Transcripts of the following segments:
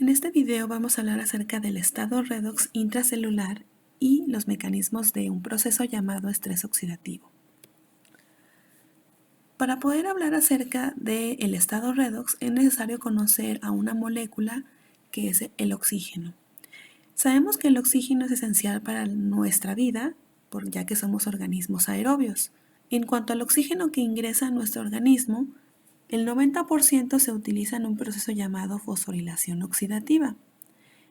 En este video vamos a hablar acerca del estado redox intracelular y los mecanismos de un proceso llamado estrés oxidativo. Para poder hablar acerca del estado redox es necesario conocer a una molécula que es el oxígeno. Sabemos que el oxígeno es esencial para nuestra vida, ya que somos organismos aerobios. En cuanto al oxígeno que ingresa a nuestro organismo, el 90% se utiliza en un proceso llamado fosforilación oxidativa,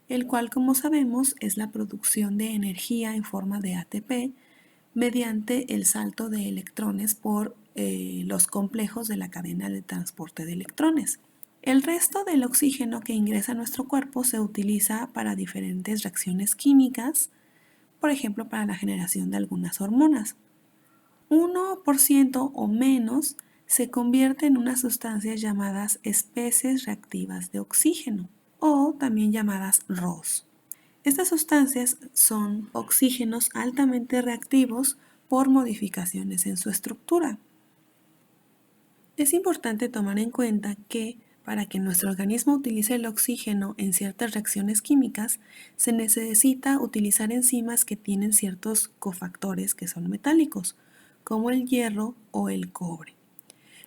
el cual, como sabemos, es la producción de energía en forma de ATP mediante el salto de electrones por los complejos de la cadena de transporte de electrones. El resto del oxígeno que ingresa a nuestro cuerpo se utiliza para diferentes reacciones químicas, por ejemplo, para la generación de algunas hormonas. 1% o menos se convierte en unas sustancias llamadas especies reactivas de oxígeno, o también llamadas ROS. Estas sustancias son oxígenos altamente reactivos por modificaciones en su estructura. Es importante tomar en cuenta que para que nuestro organismo utilice el oxígeno en ciertas reacciones químicas, se necesita utilizar enzimas que tienen ciertos cofactores que son metálicos, como el hierro o el cobre.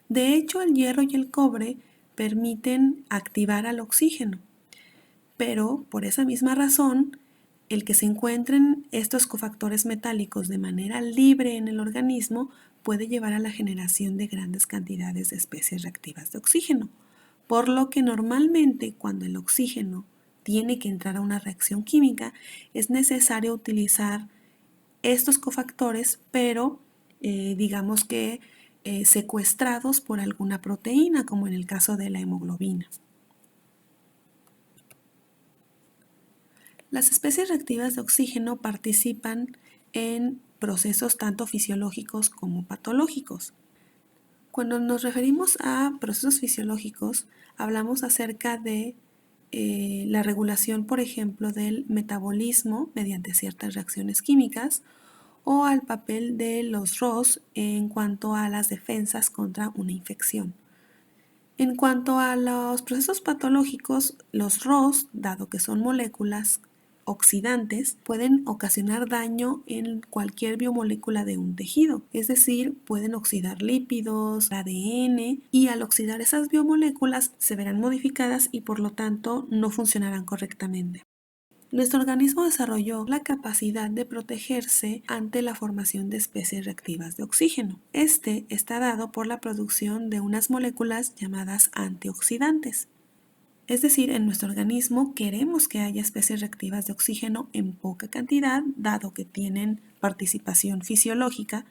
De hecho, el hierro y el cobre permiten activar al oxígeno, pero por esa misma razón, el que se encuentren estos cofactores metálicos de manera libre en el organismo puede llevar a la generación de grandes cantidades de especies reactivas de oxígeno, por lo que normalmente cuando el oxígeno tiene que entrar a una reacción química es necesario utilizar estos cofactores, pero digamos que secuestrados por alguna proteína, como en el caso de la hemoglobina. Las especies reactivas de oxígeno participan en procesos tanto fisiológicos como patológicos. Cuando nos referimos a procesos fisiológicos, hablamos acerca de la regulación, por ejemplo, del metabolismo mediante ciertas reacciones químicas o al papel de los ROS en cuanto a las defensas contra una infección. En cuanto a los procesos patológicos, los ROS, dado que son moléculas oxidantes, pueden ocasionar daño en cualquier biomolécula de un tejido, es decir, pueden oxidar lípidos, ADN, y al oxidar esas biomoléculas se verán modificadas y por lo tanto no funcionarán correctamente. Nuestro organismo desarrolló la capacidad de protegerse ante la formación de especies reactivas de oxígeno. Este está dado por la producción de unas moléculas llamadas antioxidantes. Es decir, en nuestro organismo queremos que haya especies reactivas de oxígeno en poca cantidad, dado que tienen participación fisiológica,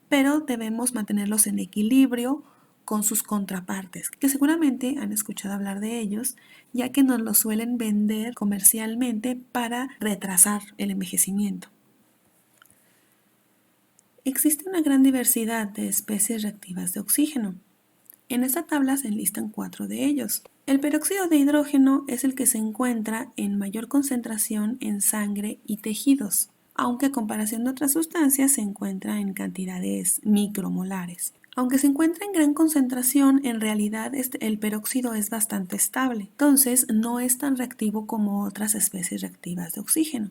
pero debemos mantenerlos en equilibrio con sus contrapartes, que seguramente han escuchado hablar de ellos, ya que nos los suelen vender comercialmente para retrasar el envejecimiento. Existe una gran diversidad de especies reactivas de oxígeno. En esta tabla se enlistan 4 de ellos. El peróxido de hidrógeno es el que se encuentra en mayor concentración en sangre y tejidos, aunque a comparación de otras sustancias se encuentra en cantidades micromolares. Aunque se encuentra en gran concentración, en realidad el peróxido es bastante estable, entonces no es tan reactivo como otras especies reactivas de oxígeno.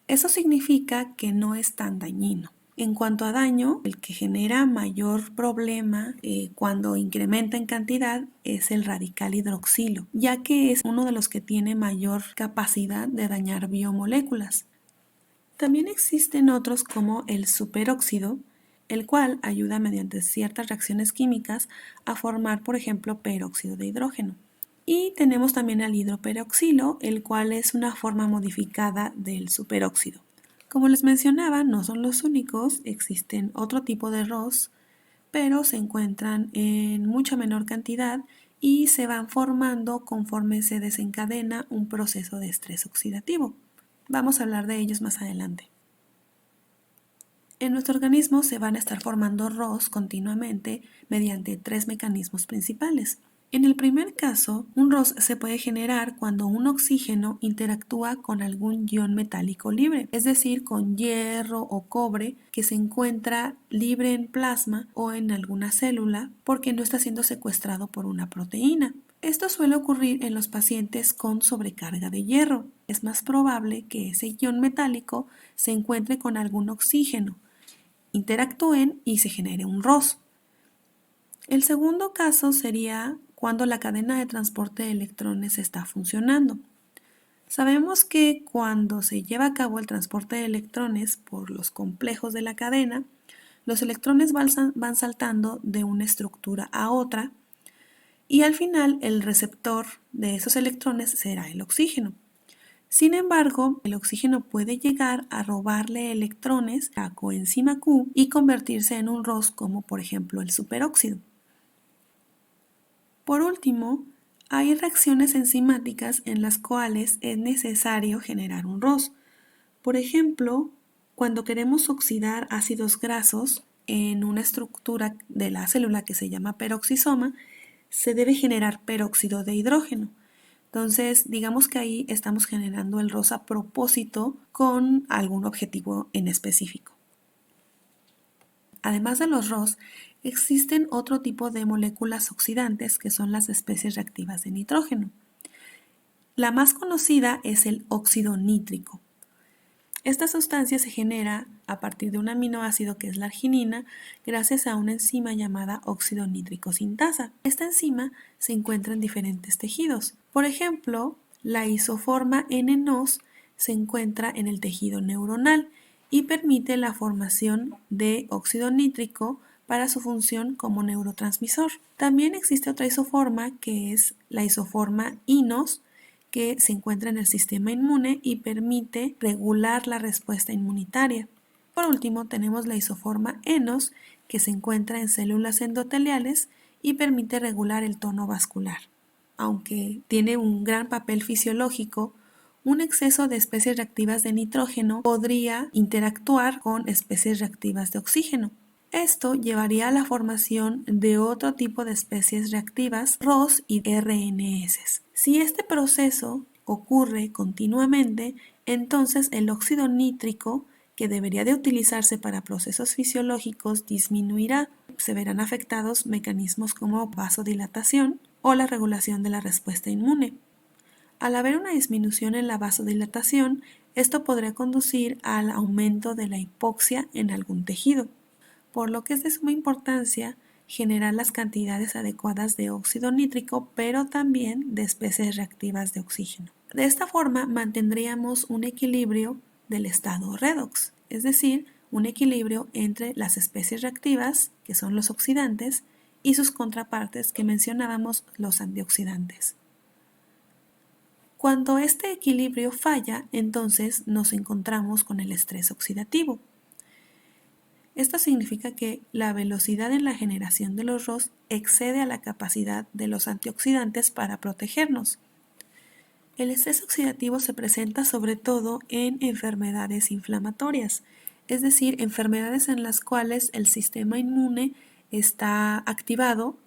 Eso significa que no es tan dañino. En cuanto a daño, el que genera mayor problema cuando incrementa en cantidad es el radical hidroxilo, ya que es uno de los que tiene mayor capacidad de dañar biomoléculas. También existen otros como el superóxido, el cual ayuda mediante ciertas reacciones químicas a formar, por ejemplo, peróxido de hidrógeno. Y tenemos también al hidroperoxilo, el cual es una forma modificada del superóxido. Como les mencionaba, no son los únicos, existen otro tipo de ROS, pero se encuentran en mucha menor cantidad y se van formando conforme se desencadena un proceso de estrés oxidativo. Vamos a hablar de ellos más adelante. En nuestro organismo se van a estar formando ROS continuamente mediante 3 mecanismos principales. En el primer caso, un ROS se puede generar cuando un oxígeno interactúa con algún ion metálico libre, es decir, con hierro o cobre que se encuentra libre en plasma o en alguna célula porque no está siendo secuestrado por una proteína. Esto suele ocurrir en los pacientes con sobrecarga de hierro. Es más probable que ese ion metálico se encuentre con algún oxígeno, interactúen y se genere un ROS. El segundo caso sería cuando la cadena de transporte de electrones está funcionando. Sabemos que cuando se lleva a cabo el transporte de electrones por los complejos de la cadena, los electrones van saltando de una estructura a otra y al final el receptor de esos electrones será el oxígeno. Sin embargo, el oxígeno puede llegar a robarle electrones a coenzima Q y convertirse en un ROS como por ejemplo el superóxido. Por último, hay reacciones enzimáticas en las cuales es necesario generar un ROS. Por ejemplo, cuando queremos oxidar ácidos grasos en una estructura de la célula que se llama peroxisoma, se debe generar peróxido de hidrógeno. Entonces, digamos que ahí estamos generando el ROS a propósito con algún objetivo en específico. Además de los ROS, existen otro tipo de moléculas oxidantes que son las especies reactivas de nitrógeno. La más conocida es el óxido nítrico. Esta sustancia se genera a partir de un aminoácido que es la arginina gracias a una enzima llamada óxido nítrico sintasa. Esta enzima se encuentra en diferentes tejidos. Por ejemplo, la isoforma N-NOS se encuentra en el tejido neuronal y permite la formación de óxido nítrico para su función como neurotransmisor. También existe otra isoforma que es la isoforma INOS, que se encuentra en el sistema inmune y permite regular la respuesta inmunitaria. Por último, tenemos la isoforma ENOS, que se encuentra en células endoteliales y permite regular el tono vascular. Aunque tiene un gran papel fisiológico, un exceso de especies reactivas de nitrógeno podría interactuar con especies reactivas de oxígeno. Esto llevaría a la formación de otro tipo de especies reactivas, ROS y RNS. Si este proceso ocurre continuamente, entonces el óxido nítrico, que debería de utilizarse para procesos fisiológicos, disminuirá. Se verán afectados mecanismos como vasodilatación o la regulación de la respuesta inmune. Al haber una disminución en la vasodilatación, esto podría conducir al aumento de la hipoxia en algún tejido, por lo que es de suma importancia generar las cantidades adecuadas de óxido nítrico, pero también de especies reactivas de oxígeno. De esta forma mantendríamos un equilibrio del estado redox, es decir, un equilibrio entre las especies reactivas, que son los oxidantes, y sus contrapartes que mencionábamos, los antioxidantes. Cuando este equilibrio falla, entonces nos encontramos con el estrés oxidativo. Esto significa que la velocidad en la generación de los ROS excede a la capacidad de los antioxidantes para protegernos. El estrés oxidativo se presenta sobre todo en enfermedades inflamatorias, es decir, enfermedades en las cuales el sistema inmune está activado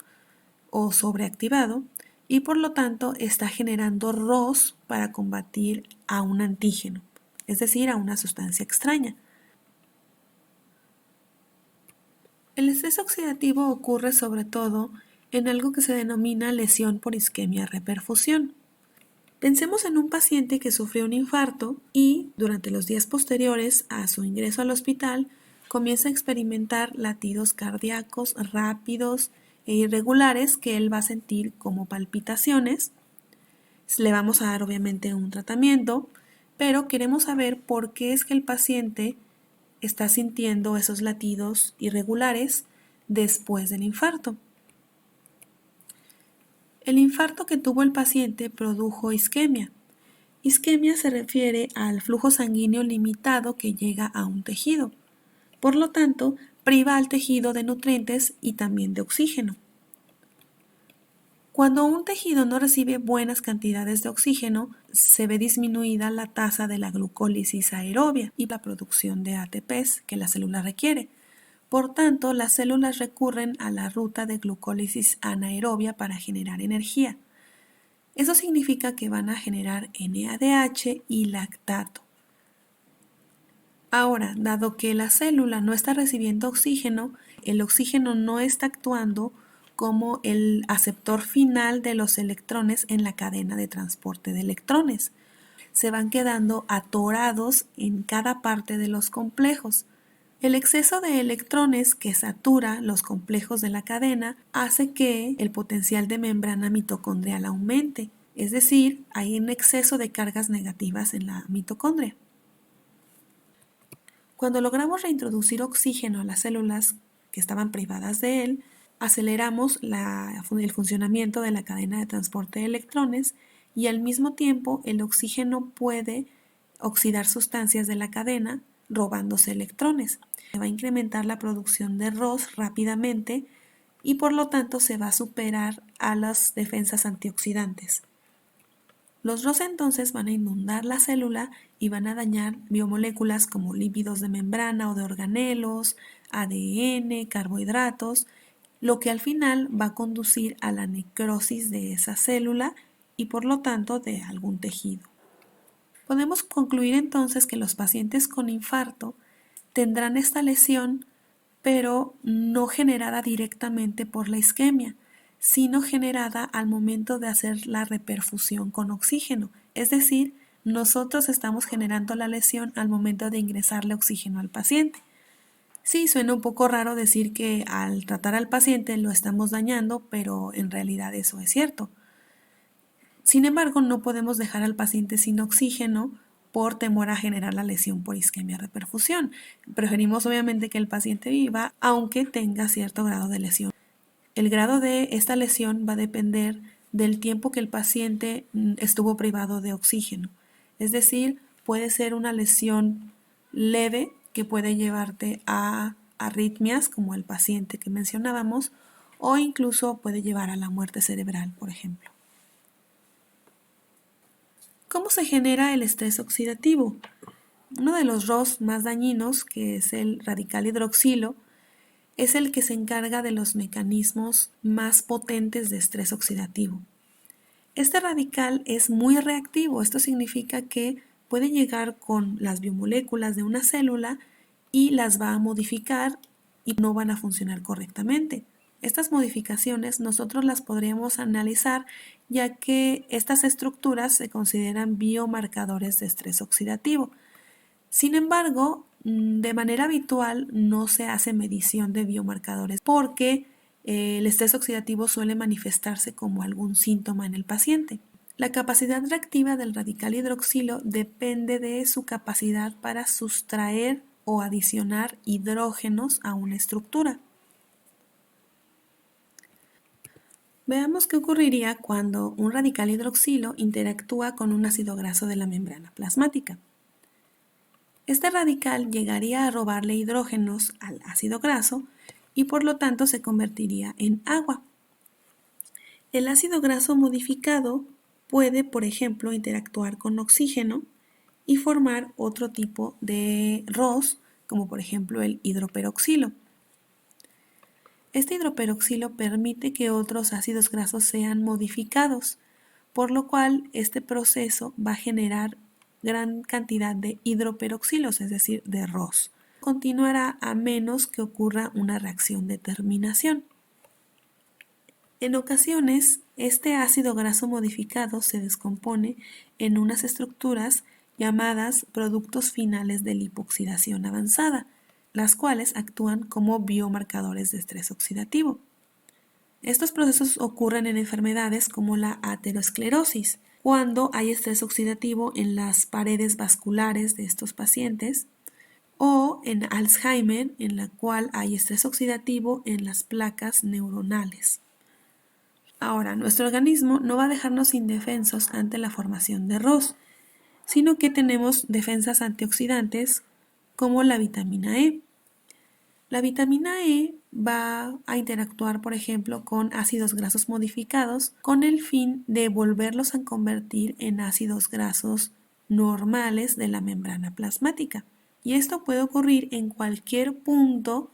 o sobreactivado y por lo tanto está generando ROS para combatir a un antígeno, es decir, a una sustancia extraña. El estrés oxidativo ocurre sobre todo en algo que se denomina lesión por isquemia-reperfusión. Pensemos en un paciente que sufrió un infarto y durante los días posteriores a su ingreso al hospital comienza a experimentar latidos cardíacos rápidos e irregulares que él va a sentir como palpitaciones. Le vamos a dar obviamente un tratamiento, pero queremos saber por qué es que el paciente está sintiendo esos latidos irregulares después del infarto. El infarto que tuvo el paciente produjo isquemia. Isquemia se refiere al flujo sanguíneo limitado que llega a un tejido. Por lo tanto, priva al tejido de nutrientes y también de oxígeno. Cuando un tejido no recibe buenas cantidades de oxígeno, se ve disminuida la tasa de la glucólisis aerobia y la producción de ATPs que la célula requiere. Por tanto, las células recurren a la ruta de glucólisis anaerobia para generar energía. Eso significa que van a generar NADH y lactato. Ahora, dado que la célula no está recibiendo oxígeno, el oxígeno no está actuando como el aceptor final de los electrones en la cadena de transporte de electrones. Se van quedando atorados en cada parte de los complejos. El exceso de electrones que satura los complejos de la cadena hace que el potencial de membrana mitocondrial aumente, es decir, hay un exceso de cargas negativas en la mitocondria. Cuando logramos reintroducir oxígeno a las células que estaban privadas de él, aceleramos el funcionamiento de la cadena de transporte de electrones y al mismo tiempo el oxígeno puede oxidar sustancias de la cadena robándose electrones. Se va a incrementar la producción de ROS rápidamente y por lo tanto se va a superar a las defensas antioxidantes. Los ROS entonces van a inundar la célula y van a dañar biomoléculas como lípidos de membrana o de organelos, ADN, carbohidratos, lo que al final va a conducir a la necrosis de esa célula y por lo tanto de algún tejido. Podemos concluir entonces que los pacientes con infarto tendrán esta lesión, pero no generada directamente por la isquemia, sino generada al momento de hacer la reperfusión con oxígeno. Es decir, nosotros estamos generando la lesión al momento de ingresarle oxígeno al paciente. Sí, suena un poco raro decir que al tratar al paciente lo estamos dañando, pero en realidad eso es cierto. Sin embargo, no podemos dejar al paciente sin oxígeno por temor a generar la lesión por isquemia reperfusión. Preferimos obviamente que el paciente viva aunque tenga cierto grado de lesión. El grado de esta lesión va a depender del tiempo que el paciente estuvo privado de oxígeno. Es decir, puede ser una lesión leve que puede llevarte a arritmias, como el paciente que mencionábamos, o incluso puede llevar a la muerte cerebral, por ejemplo. ¿Cómo se genera el estrés oxidativo? Uno de los ROS más dañinos, que es el radical hidroxilo, es el que se encarga de los mecanismos más potentes de estrés oxidativo. Este radical es muy reactivo, esto significa que puede llegar con las biomoléculas de una célula y las va a modificar y no van a funcionar correctamente. Estas modificaciones nosotros las podríamos analizar ya que estas estructuras se consideran biomarcadores de estrés oxidativo. Sin embargo, de manera habitual no se hace medición de biomarcadores porque el estrés oxidativo suele manifestarse como algún síntoma en el paciente. La capacidad reactiva del radical hidroxilo depende de su capacidad para sustraer o adicionar hidrógenos a una estructura. Veamos qué ocurriría cuando un radical hidroxilo interactúa con un ácido graso de la membrana plasmática. Este radical llegaría a robarle hidrógenos al ácido graso y por lo tanto se convertiría en agua. El ácido graso modificado puede, por ejemplo, interactuar con oxígeno y formar otro tipo de ROS, como por ejemplo el hidroperoxilo. Este hidroperoxilo permite que otros ácidos grasos sean modificados, por lo cual este proceso va a generar gran cantidad de hidroperoxilos, es decir, de ROS. Continuará a menos que ocurra una reacción de terminación. En ocasiones, este ácido graso modificado se descompone en unas estructuras llamadas productos finales de lipoxidación avanzada, las cuales actúan como biomarcadores de estrés oxidativo. Estos procesos ocurren en enfermedades como la aterosclerosis, cuando hay estrés oxidativo en las paredes vasculares de estos pacientes, o en Alzheimer, en la cual hay estrés oxidativo en las placas neuronales. Ahora, nuestro organismo no va a dejarnos indefensos ante la formación de ROS, sino que tenemos defensas antioxidantes como la vitamina E. La vitamina E va a interactuar, por ejemplo, con ácidos grasos modificados con el fin de volverlos a convertir en ácidos grasos normales de la membrana plasmática. Y esto puede ocurrir en cualquier punto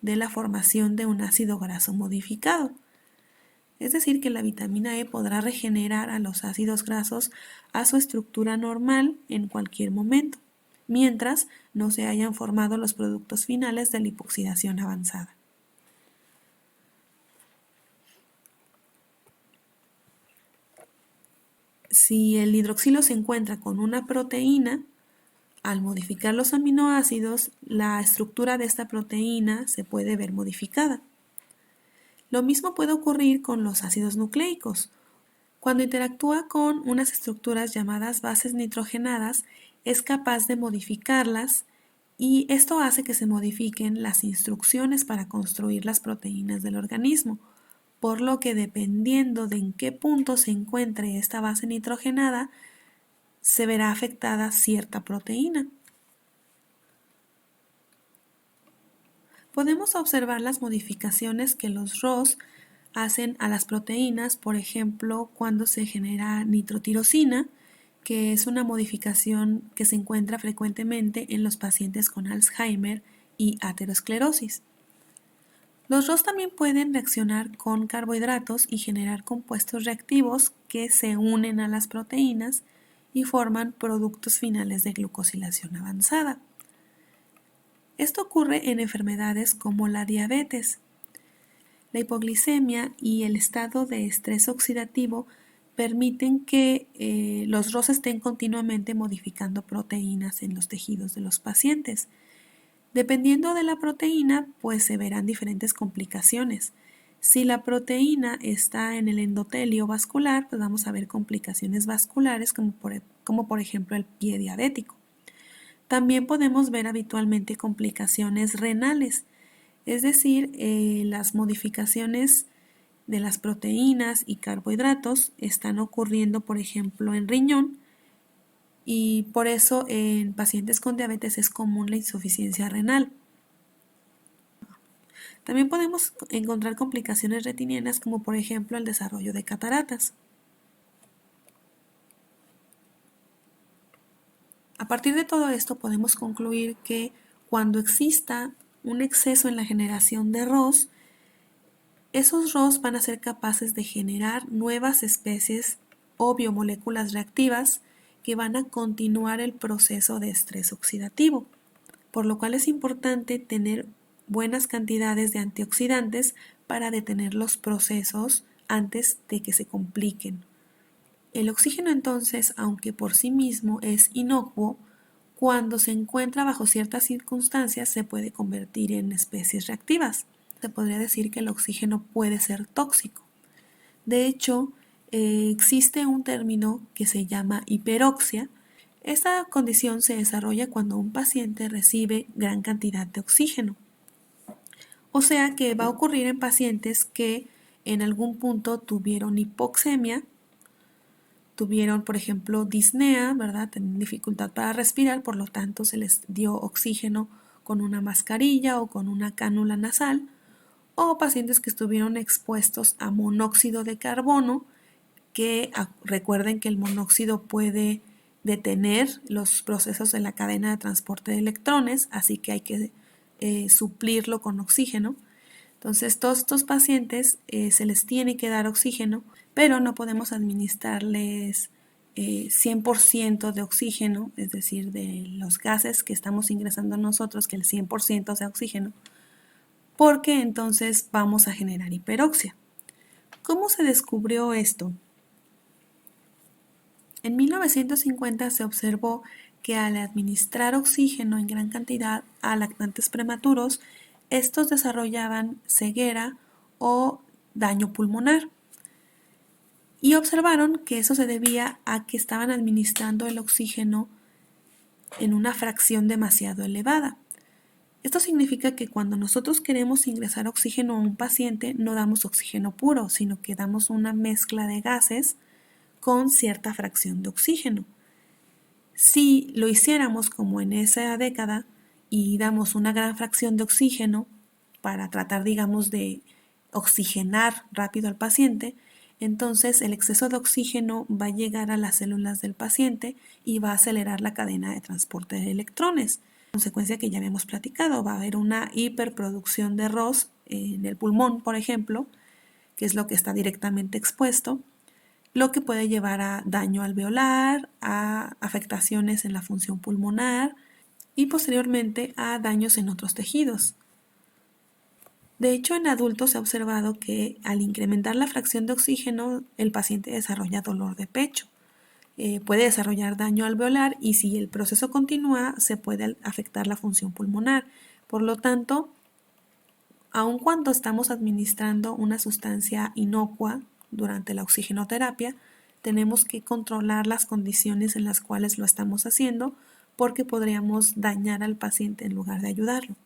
de la formación de un ácido graso modificado. Es decir, que la vitamina E podrá regenerar a los ácidos grasos a su estructura normal en cualquier momento, mientras no se hayan formado los productos finales de lipoxidación avanzada. Si el hidroxilo se encuentra con una proteína, al modificar los aminoácidos, la estructura de esta proteína se puede ver modificada. Lo mismo puede ocurrir con los ácidos nucleicos. Cuando interactúa con unas estructuras llamadas bases nitrogenadas, es capaz de modificarlas y esto hace que se modifiquen las instrucciones para construir las proteínas del organismo, por lo que dependiendo de en qué punto se encuentre esta base nitrogenada, se verá afectada cierta proteína. Podemos observar las modificaciones que los ROS hacen a las proteínas, por ejemplo, cuando se genera nitrotirosina, que es una modificación que se encuentra frecuentemente en los pacientes con Alzheimer y aterosclerosis. Los ROS también pueden reaccionar con carbohidratos y generar compuestos reactivos que se unen a las proteínas y forman productos finales de glucosilación avanzada. Esto ocurre en enfermedades como la diabetes. La hipoglicemia y el estado de estrés oxidativo permiten que los ROS estén continuamente modificando proteínas en los tejidos de los pacientes. Dependiendo de la proteína, pues se verán diferentes complicaciones. Si la proteína está en el endotelio vascular, pues vamos a ver complicaciones vasculares como por ejemplo el pie diabético. También podemos ver habitualmente complicaciones renales, es decir, las modificaciones de las proteínas y carbohidratos están ocurriendo, por ejemplo, en riñón, y por eso en pacientes con diabetes es común la insuficiencia renal. También podemos encontrar complicaciones retinianas como por ejemplo el desarrollo de cataratas. A partir de todo esto podemos concluir que cuando exista un exceso en la generación de ROS, esos ROS van a ser capaces de generar nuevas especies o biomoléculas reactivas que van a continuar el proceso de estrés oxidativo, por lo cual es importante tener buenas cantidades de antioxidantes para detener los procesos antes de que se compliquen. El oxígeno entonces, aunque por sí mismo es inocuo, cuando se encuentra bajo ciertas circunstancias se puede convertir en especies reactivas. Se podría decir que el oxígeno puede ser tóxico. De hecho, existe un término que se llama hiperoxia. Esta condición se desarrolla cuando un paciente recibe gran cantidad de oxígeno. O sea que va a ocurrir en pacientes que en algún punto tuvieron hipoxemia, tuvieron, por ejemplo, disnea, ¿verdad? Tenían dificultad para respirar, por lo tanto se les dio oxígeno con una mascarilla o con una cánula nasal, o pacientes que estuvieron expuestos a monóxido de carbono, que recuerden que el monóxido puede detener los procesos de la cadena de transporte de electrones, así que hay que suplirlo con oxígeno. Entonces, todos estos pacientes se les tiene que dar oxígeno, pero no podemos administrarles 100% de oxígeno, es decir, de los gases que estamos ingresando nosotros, que el 100% sea oxígeno, porque entonces vamos a generar hiperoxia. ¿Cómo se descubrió esto? En 1950 se observó que al administrar oxígeno en gran cantidad a lactantes prematuros, estos desarrollaban ceguera o daño pulmonar. Y observaron que eso se debía a que estaban administrando el oxígeno en una fracción demasiado elevada. Esto significa que cuando nosotros queremos ingresar oxígeno a un paciente, no damos oxígeno puro, sino que damos una mezcla de gases con cierta fracción de oxígeno. Si lo hiciéramos como en esa década y damos una gran fracción de oxígeno para tratar, digamos, de oxigenar rápido al paciente, entonces el exceso de oxígeno va a llegar a las células del paciente y va a acelerar la cadena de transporte de electrones. consecuencia que ya habíamos platicado. Va a haber una hiperproducción de ROS en el pulmón, por ejemplo, que es lo que está directamente expuesto, lo que puede llevar a daño alveolar, a afectaciones en la función pulmonar y posteriormente a daños en otros tejidos. De hecho, en adultos se ha observado que al incrementar la fracción de oxígeno, el paciente desarrolla dolor de pecho. Puede desarrollar daño alveolar y si el proceso continúa, se puede afectar la función pulmonar. Por lo tanto, aun cuando estamos administrando una sustancia inocua durante la oxigenoterapia, tenemos que controlar las condiciones en las cuales lo estamos haciendo porque podríamos dañar al paciente en lugar de ayudarlo.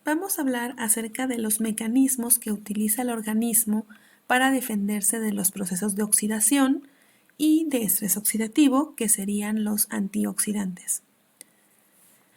Vamos a hablar acerca de los mecanismos que utiliza el organismo para defenderse de los procesos de oxidación y de estrés oxidativo, que serían los antioxidantes.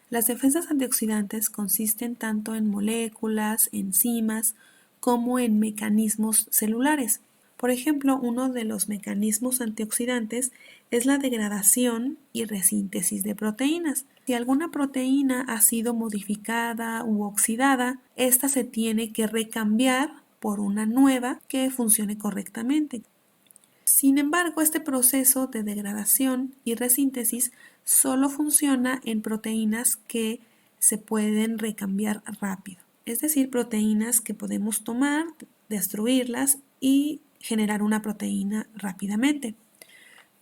Las defensas antioxidantes consisten tanto en moléculas, enzimas, como en mecanismos celulares. Por ejemplo, uno de los mecanismos antioxidantes es la degradación y resíntesis de proteínas. Si alguna proteína ha sido modificada u oxidada, esta se tiene que recambiar por una nueva que funcione correctamente. Sin embargo, este proceso de degradación y resíntesis solo funciona en proteínas que se pueden recambiar rápido, es decir, proteínas que podemos tomar, destruirlas y generar una proteína rápidamente.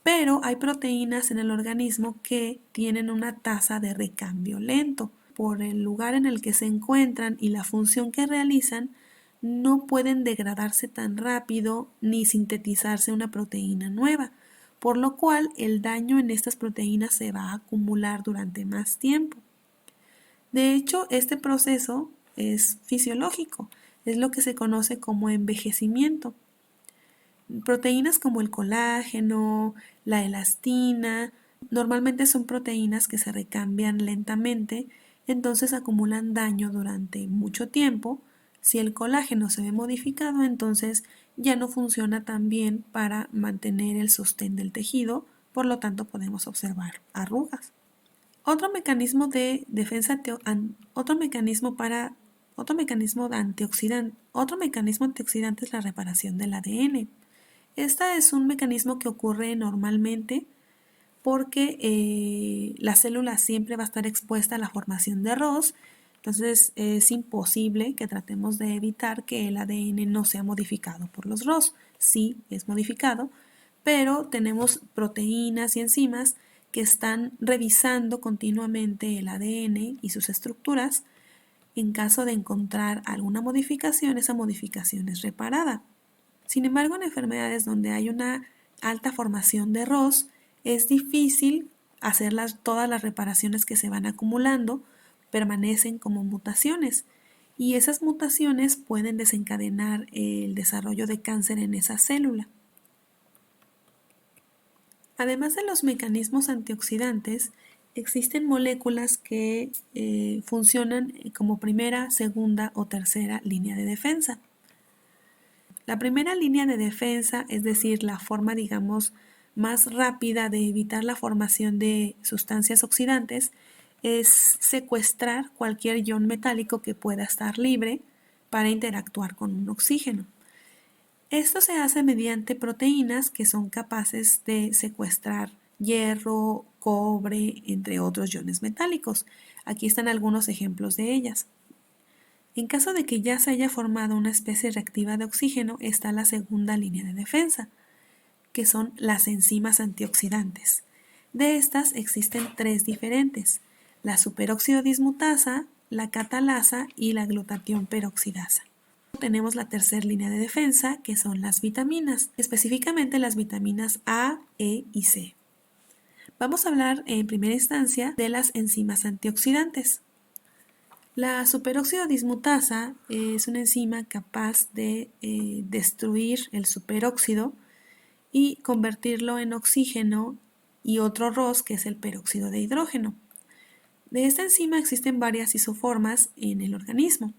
Pero hay proteínas en el organismo que tienen una tasa de recambio lento. Por el lugar en el que se encuentran y la función que realizan, no pueden degradarse tan rápido ni sintetizarse una proteína nueva, por lo cual el daño en estas proteínas se va a acumular durante más tiempo. De hecho, este proceso es fisiológico, es lo que se conoce como envejecimiento. Proteínas como el colágeno, la elastina, normalmente son proteínas que se recambian lentamente, entonces acumulan daño durante mucho tiempo. Si el colágeno se ve modificado, entonces ya no funciona tan bien para mantener el sostén del tejido, por lo tanto podemos observar arrugas. Otro mecanismo de defensa, otro mecanismo antioxidante es la reparación del ADN. Este es un mecanismo que ocurre normalmente porque la célula siempre va a estar expuesta a la formación de ROS, entonces es imposible que tratemos de evitar que el ADN no sea modificado por los ROS. Sí, es modificado, pero tenemos proteínas y enzimas que están revisando continuamente el ADN y sus estructuras. En caso de encontrar alguna modificación, esa modificación es reparada. Sin embargo, en enfermedades donde hay una alta formación de ROS, es difícil hacer todas las reparaciones que se van acumulando, permanecen como mutaciones y esas mutaciones pueden desencadenar el desarrollo de cáncer en esa célula. Además de los mecanismos antioxidantes, existen moléculas que funcionan como primera, segunda o tercera línea de defensa. La primera línea de defensa, es decir, la forma, digamos, más rápida de evitar la formación de sustancias oxidantes, es secuestrar cualquier ion metálico que pueda estar libre para interactuar con un oxígeno. Esto se hace mediante proteínas que son capaces de secuestrar hierro, cobre, entre otros iones metálicos. Aquí están algunos ejemplos de ellas. En caso de que ya se haya formado una especie reactiva de oxígeno, está la segunda línea de defensa, que son las enzimas antioxidantes. De estas existen tres diferentes: la superóxido dismutasa, la catalasa y la glutatión peroxidasa. Tenemos la tercera línea de defensa, que son las vitaminas, específicamente las vitaminas A, E y C. Vamos a hablar en primera instancia de las enzimas antioxidantes. La superóxido dismutasa es una enzima capaz de destruir el superóxido y convertirlo en oxígeno y otro ROS, que es el peróxido de hidrógeno. De esta enzima existen varias isoformas en el organismo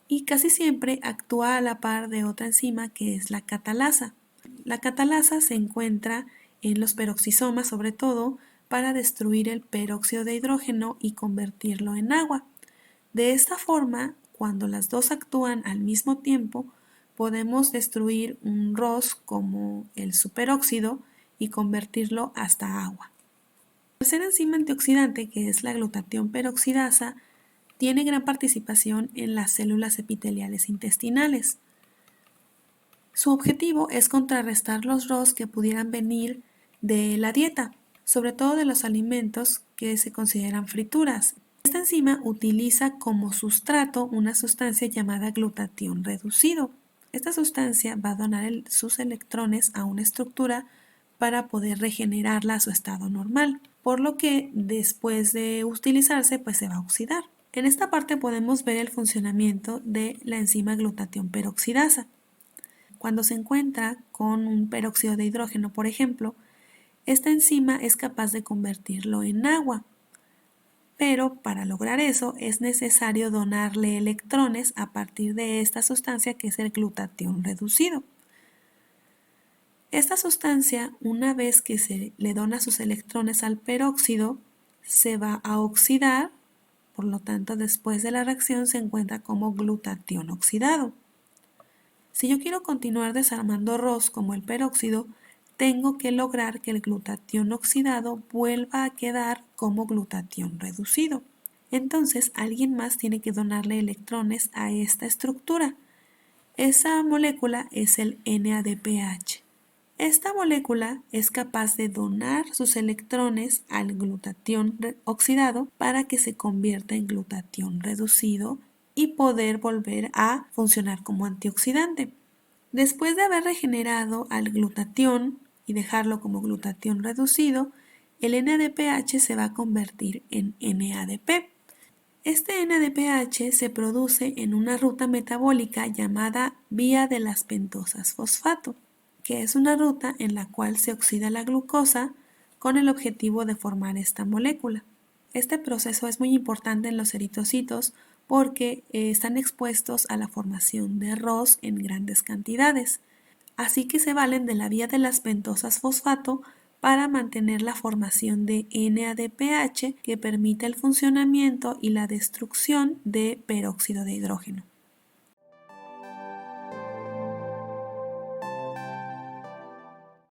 y casi siempre actúa a la par de otra enzima que es la catalasa. La catalasa se encuentra en los peroxisomas sobre todo, para destruir el peróxido de hidrógeno y convertirlo en agua. De esta forma, cuando las dos actúan al mismo tiempo, podemos destruir un ROS como el superóxido y convertirlo hasta agua. La tercera enzima antioxidante, que es la glutatión peroxidasa, tiene gran participación en las células epiteliales intestinales. Su objetivo es contrarrestar los ROS que pudieran venir de la dieta, sobre todo de los alimentos que se consideran frituras. Esta enzima utiliza como sustrato una sustancia llamada glutatión reducido. Esta sustancia va a donar sus electrones a una estructura para poder regenerarla a su estado normal, por lo que después de utilizarse pues se va a oxidar. En esta parte podemos ver el funcionamiento de la enzima glutatión peroxidasa. Cuando se encuentra con un peróxido de hidrógeno, por ejemplo, esta enzima es capaz de convertirlo en agua, pero para lograr eso es necesario donarle electrones a partir de esta sustancia que es el glutatión reducido. Esta sustancia, una vez que se le dona sus electrones al peróxido, se va a oxidar, por lo tanto después de la reacción se encuentra como glutatión oxidado. Si yo quiero continuar desarmando ROS como el peróxido, tengo que lograr que el glutatión oxidado vuelva a quedar como glutatión reducido. Entonces, alguien más tiene que donarle electrones a esta estructura. Esa molécula es el NADPH. Esta molécula es capaz de donar sus electrones al glutatión oxidado para que se convierta en glutatión reducido y poder volver a funcionar como antioxidante. Después de haber regenerado al glutatión y dejarlo como glutatión reducido, el NADPH se va a convertir en NADP. Este NADPH se produce en una ruta metabólica llamada vía de las pentosas fosfato, que es una ruta en la cual se oxida la glucosa con el objetivo de formar esta molécula. Este proceso es muy importante en los eritrocitos porque están expuestos a la formación de ROS en grandes cantidades, así que se valen de la vía de las pentosas fosfato para mantener la formación de NADPH que permite el funcionamiento y la destrucción de peróxido de hidrógeno.